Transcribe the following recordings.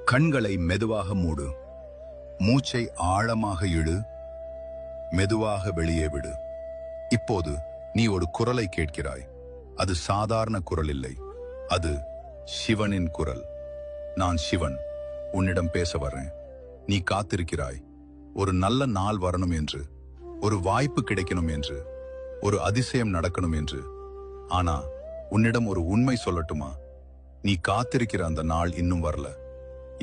கண்களை மெதுவாக மூடு. மூச்சை ஆழமாக இழு. மெதுவாக வெளியே விடு. இப்போது நீ ஒரு குரலை கேட்கிறாய். அது சாதாரண குரல் இல்லை, அது சிவனின் குரல். நான் சிவன், உன்னிடம் பேச வர்றேன். நீ காத்திருக்கிறாய், ஒரு நல்ல நாள் வரணும் என்று, ஒரு வாய்ப்பு கிடைக்கணும் என்று, ஒரு அதிசயம் நடக்கணும் என்று. ஆனா உன்னிடம் ஒரு உண்மை சொல்லட்டுமா? நீ காத்திருக்கிற அந்த நாள் இன்னும் வரல.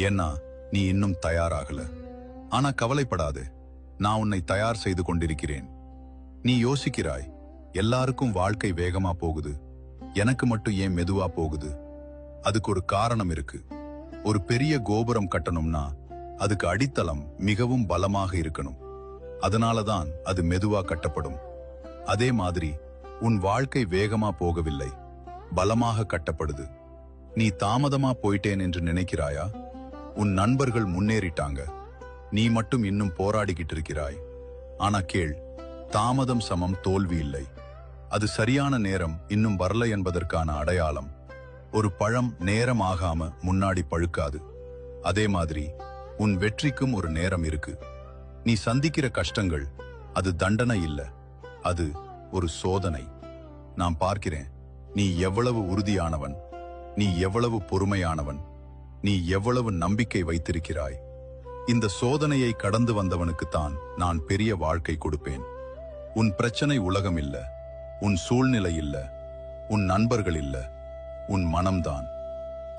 ஏன்னா நீ இன்னும் தயாராகல. ஆனா கவலைப்படாதே, நான் உன்னை தயார் செய்து கொண்டிருக்கிறேன். நீ யோசிக்கிறாய், எல்லாருக்கும் வாழ்க்கை வேகமா போகுது, எனக்கு மட்டும் ஏன் மெதுவா போகுது? அதுக்கு ஒரு காரணம் இருக்கு. ஒரு பெரிய கோபுரம் கட்டணும்னா அதுக்கு அடித்தளம் மிகவும் பலமாக இருக்கணும். அதனாலதான் அது மெதுவா கட்டப்படும். அதே மாதிரி உன் வாழ்க்கை வேகமா போகவில்லை, பலமாக கட்டப்படுது. நீ தாமதமா போயிட்டேன் என்று நினைக்கிறாயா? உன் நண்பர்கள் முன்னேறிட்டாங்க, நீ மட்டும் இன்னும் போராடிக்கிட்டு இருக்கிறாய். ஆனா கேள், தாமதம் சமம் தோல்வி இல்லை. அது சரியான நேரம் இன்னும் வரல என்பதற்கான அடையாளம். ஒரு பழம் நேரம் ஆகாம முன்னாடி பழுக்காது. அதே மாதிரி உன் வெற்றிக்கும் ஒரு நேரம் இருக்கு. நீ சந்திக்கிற கஷ்டங்கள் அது தண்டனை இல்ல, அது ஒரு சோதனை. நான் பார்க்கிறேன், நீ எவ்வளவு உறுதியானவன், நீ எவ்வளவு பொறுமையானவன், நீ எவ்வளவு நம்பிக்கை வைத்திருக்கிறாய். இந்த சோதனையை கடந்து வந்தவனுக்குத்தான் நான் பெரிய வாழ்க்கை கொடுப்பேன். உன் பிரச்சனை உலகம் இல்ல, உன் சூழ்நிலை இல்ல, உன் நண்பர்கள் இல்ல, உன் மனம்தான்.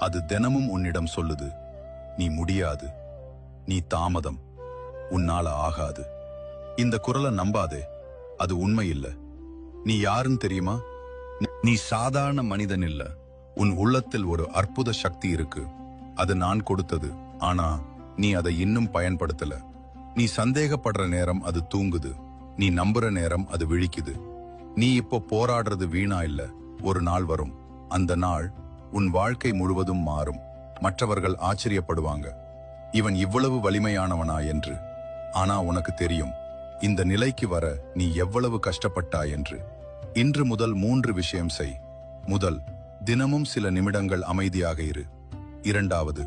அது தினமும் உன்னிடம் சொல்லுது, நீ முடியாது, நீ தாமதம், உன்னால ஆகாது. இந்த குரலை நம்பாதே, அது உண்மை இல்ல. நீ யாருன்னு தெரியுமா? நீ சாதாரண மனிதன் இல்ல. உன் உள்ளத்தில் ஒரு அற்புத சக்தி இருக்கு. அது நான் கொடுத்தது, ஆனா நீ அதை இன்னும் பயன்படுத்தல. நீ சந்தேகப்படுற நேரம் அது தூங்குது, நீ நம்புற நேரம் அது விழிக்குது. நீ இப்போ போராடுறது வீணா இல்ல. ஒரு நாள் வரும், அந்த நாள் உன் வாழ்க்கை முழுவதும் மாறும். மற்றவர்கள் ஆச்சரியப்படுவாங்க, இவன் இவ்வளவு வலிமையானவனா என்று. ஆனா உனக்கு தெரியும், இந்த நிலைக்கு வர நீ எவ்வளவு கஷ்டப்பட்டாய் என்று. இன்று முதல் 3 விஷயம் செய். முதல், தினமும் சில நிமிடங்கள் அமைதியாக இரு. இரண்டாவது,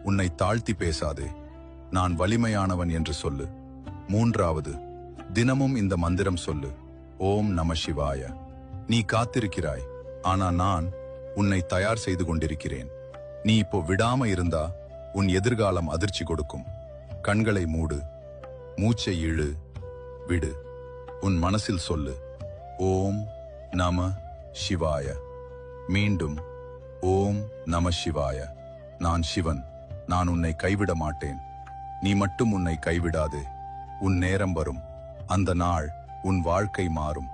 உன்னை தாழ்த்தி பேசாதே, நான் வலிமையானவன் என்று சொல்லு. மூன்றாவது, தினமும் இந்த மந்திரம் சொல்லு, ஓம் நம சிவாய. நீ காத்திருக்கிறாய், ஆனா நான் உன்னை தயார் செய்து கொண்டிருக்கிறேன். நீ இப்போ விடாம இருந்தா உன் எதிர்காலம் அதிர்ச்சி கொடுக்கும். கண்களை மூடு, மூச்சை இழு, விடு. உன் மனசில் சொல்லு, ஓம் நம சிவாய. மீண்டும், ஓம் நம சிவாய. நான் சிவன், நான் உன்னை கைவிட மாட்டேன். நீ மட்டும் உன்னை கைவிடாதே. உன் நேரம் வரும், அந்த நாள் உன் வாழ்க்கை மாறும்.